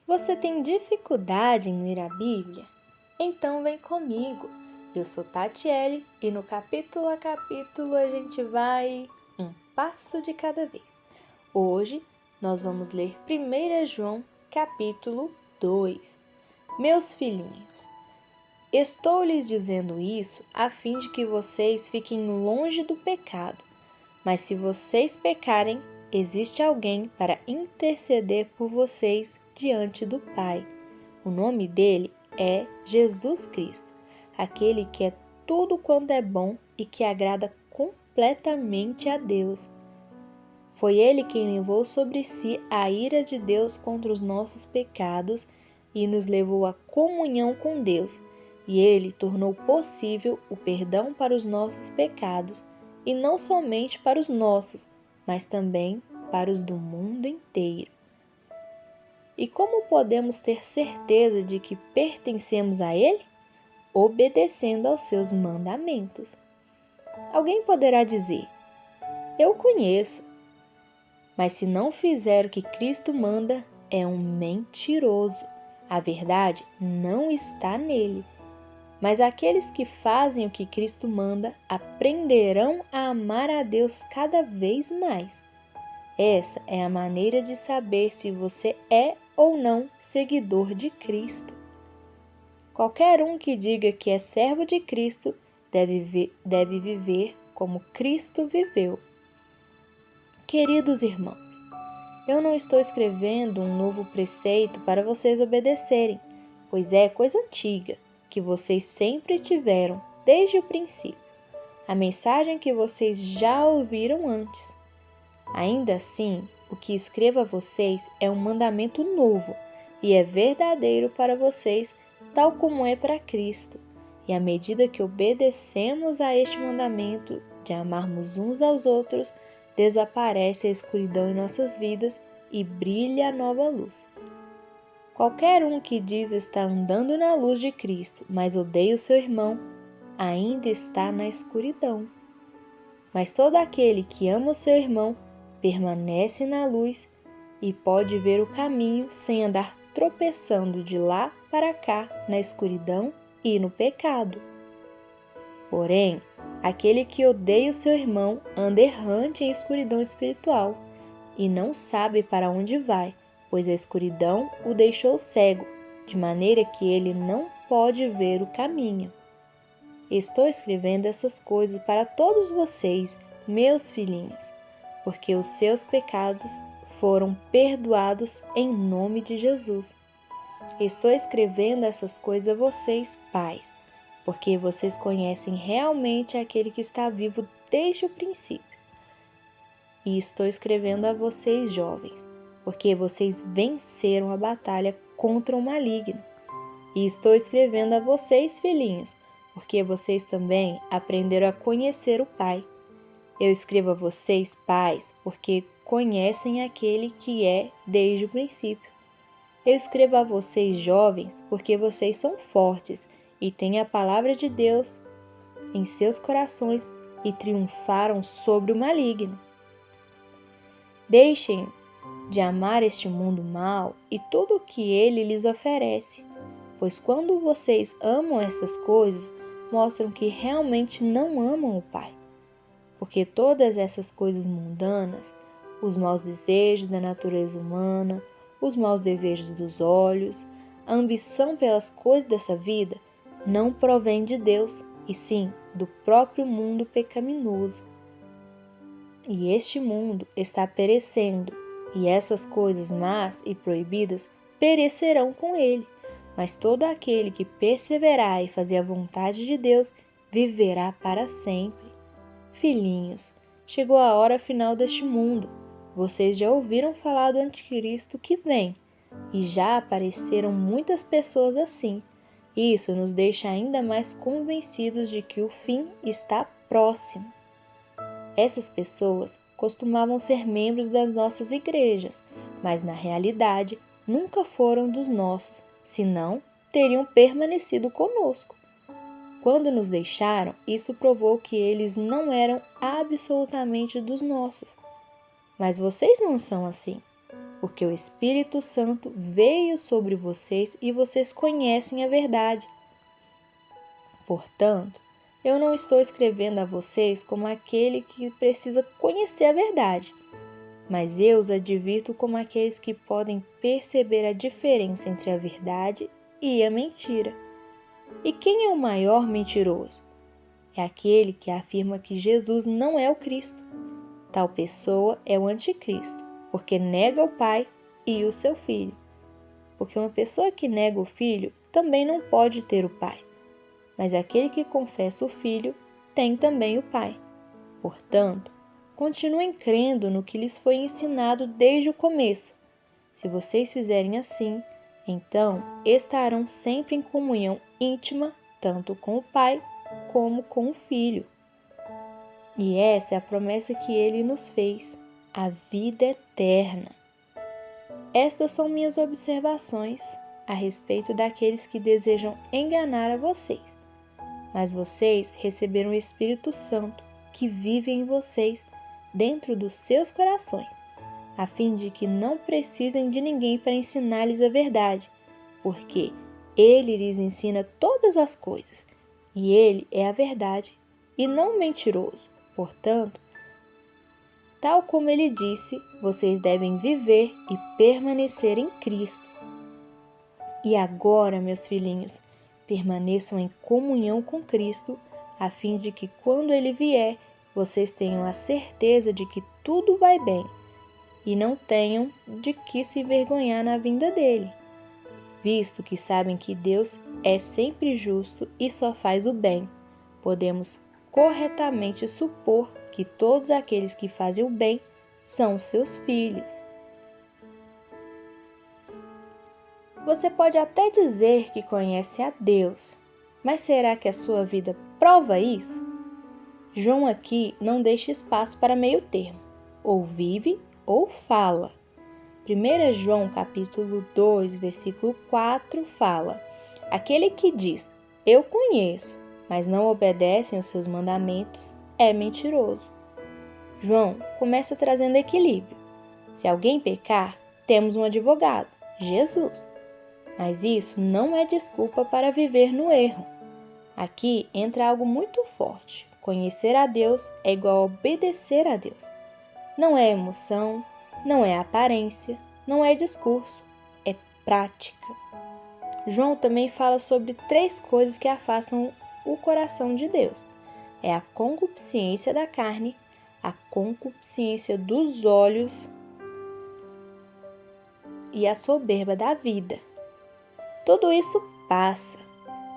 Você tem dificuldade em ler a Bíblia? Então vem comigo. Eu sou Tatiele e no capítulo a capítulo a gente vai um passo de cada vez. Hoje nós vamos ler 1 João capítulo 2. Meus filhinhos, estou lhes dizendo isso a fim de que vocês fiquem longe do pecado. Mas se vocês pecarem, existe alguém para interceder por vocês diante do Pai. O nome dele é Jesus Cristo, aquele que é tudo quanto é bom e que agrada completamente a Deus. Foi ele quem levou sobre si a ira de Deus contra os nossos pecados e nos levou à comunhão com Deus. E ele tornou possível o perdão para os nossos pecados, e não somente para os nossos, mas também para os do mundo inteiro. E como podemos ter certeza de que pertencemos a Ele? Obedecendo aos seus mandamentos. Alguém poderá dizer: eu conheço, mas se não fizer o que Cristo manda, é um mentiroso. A verdade não está nele. Mas aqueles que fazem o que Cristo manda aprenderão a amar a Deus cada vez mais. Essa é a maneira de saber se você é ou não seguidor de Cristo. Qualquer um que diga que é servo de Cristo deve viver como Cristo viveu. Queridos irmãos, eu não estou escrevendo um novo preceito para vocês obedecerem, pois é coisa antiga, que vocês sempre tiveram desde o princípio, a mensagem que vocês já ouviram antes. Ainda assim, o que escrevo a vocês é um mandamento novo e é verdadeiro para vocês, tal como é para Cristo. E à medida que obedecemos a este mandamento de amarmos uns aos outros, desaparece a escuridão em nossas vidas e brilha a nova luz. Qualquer um que diz estar andando na luz de Cristo, mas odeia o seu irmão, ainda está na escuridão. Mas todo aquele que ama o seu irmão permanece na luz e pode ver o caminho sem andar tropeçando de lá para cá na escuridão e no pecado. Porém, aquele que odeia o seu irmão anda errante em escuridão espiritual e não sabe para onde vai, pois a escuridão o deixou cego, de maneira que ele não pode ver o caminho. Estou escrevendo essas coisas para todos vocês, meus filhinhos, porque os seus pecados foram perdoados em nome de Jesus. Estou escrevendo essas coisas a vocês, pais, porque vocês conhecem realmente aquele que está vivo desde o princípio. E estou escrevendo a vocês, jovens, porque vocês venceram a batalha contra o maligno. E estou escrevendo a vocês, filhinhos, porque vocês também aprenderam a conhecer o Pai. Eu escrevo a vocês, pais, porque conhecem aquele que é desde o princípio. Eu escrevo a vocês, jovens, porque vocês são fortes e têm a palavra de Deus em seus corações e triunfaram sobre o maligno. Deixem de amar este mundo mau e tudo o que ele lhes oferece, pois quando vocês amam essas coisas, mostram que realmente não amam o Pai. Porque todas essas coisas mundanas, os maus desejos da natureza humana, os maus desejos dos olhos, a ambição pelas coisas dessa vida, não provém de Deus, e sim do próprio mundo pecaminoso. E este mundo está perecendo, e essas coisas más e proibidas perecerão com ele. Mas todo aquele que perseverar e fazer a vontade de Deus viverá para sempre. Filhinhos, chegou a hora final deste mundo. Vocês já ouviram falar do anticristo que vem, e já apareceram muitas pessoas assim. Isso nos deixa ainda mais convencidos de que o fim está próximo. Essas pessoas costumavam ser membros das nossas igrejas, mas na realidade nunca foram dos nossos, senão teriam permanecido conosco. Quando nos deixaram, isso provou que eles não eram absolutamente dos nossos. Mas vocês não são assim. porque o Espírito Santo veio sobre vocês e vocês conhecem a verdade. Portanto, eu não estou escrevendo a vocês como aquele que precisa conhecer a verdade, mas eu os advirto como aqueles que podem perceber a diferença entre a verdade e a mentira. E quem é o maior mentiroso? É aquele que afirma que Jesus não é o Cristo. Tal pessoa é o anticristo, porque nega o Pai e o seu Filho. Porque uma pessoa que nega o Filho também não pode ter o Pai. Mas aquele que confessa o Filho tem também o Pai. Portanto, continuem crendo no que lhes foi ensinado desde o começo. Se vocês fizerem assim, então estarão sempre em comunhão íntima, tanto com o Pai como com o Filho. E essa é a promessa que Ele nos fez, a vida eterna. Estas são minhas observações a respeito daqueles que desejam enganar a vocês. Mas vocês receberam o Espírito Santo, que vive em vocês, dentro dos seus corações, a fim de que não precisem de ninguém para ensinar-lhes a verdade, porque Ele lhes ensina todas as coisas, e Ele é a verdade, e não mentiroso. Portanto, tal como Ele disse, vocês devem viver e permanecer em Cristo. E agora, meus filhinhos, permaneçam em comunhão com Cristo, a fim de que, quando Ele vier, vocês tenham a certeza de que tudo vai bem e não tenham de que se envergonhar na vinda dele, visto que sabem que Deus é sempre justo e só faz o bem. Podemos corretamente supor que todos aqueles que fazem o bem são seus filhos. Você pode até dizer que conhece a Deus, mas será que a sua vida prova isso? João aqui não deixa espaço para meio termo, ou vive ou fala. 1 João capítulo 2, versículo 4 fala: aquele que diz, eu conheço, mas não obedece aos seus mandamentos, é mentiroso. João começa trazendo equilíbrio. Se alguém pecar, temos um advogado, Jesus. Mas isso não é desculpa para viver no erro. Aqui entra algo muito forte. Conhecer a Deus é igual a obedecer a Deus. Não é emoção, não é aparência, não é discurso, é prática. João também fala sobre 3 coisas que afastam o coração de Deus. É a concupiscência da carne, a concupiscência dos olhos e a soberba da vida. Tudo isso passa,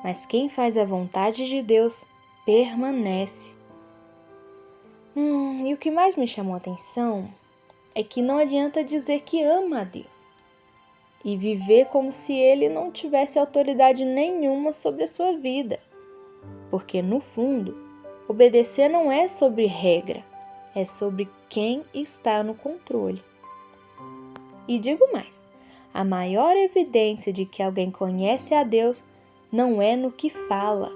mas quem faz a vontade de Deus permanece. E o que mais me chamou a atenção é que não adianta dizer que ama a Deus e viver como se Ele não tivesse autoridade nenhuma sobre a sua vida. Porque, no fundo, obedecer não é sobre regra, é sobre quem está no controle. E digo mais, a maior evidência de que alguém conhece a Deus não é no que fala,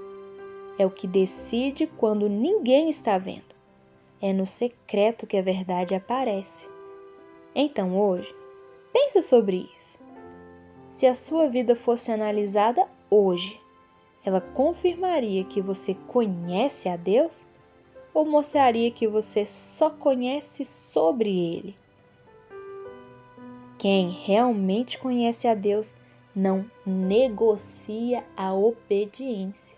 é o que decide quando ninguém está vendo. É no secreto que a verdade aparece. Então hoje, pense sobre isso. Se a sua vida fosse analisada hoje, ela confirmaria que você conhece a Deus ou mostraria que você só conhece sobre Ele? Quem realmente conhece a Deus não negocia a obediência.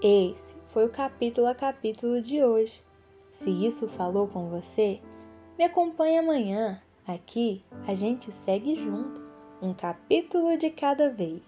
Esse foi o capítulo a capítulo de hoje. Se isso falou com você, me acompanhe amanhã. Aqui a gente segue junto, um capítulo de cada vez.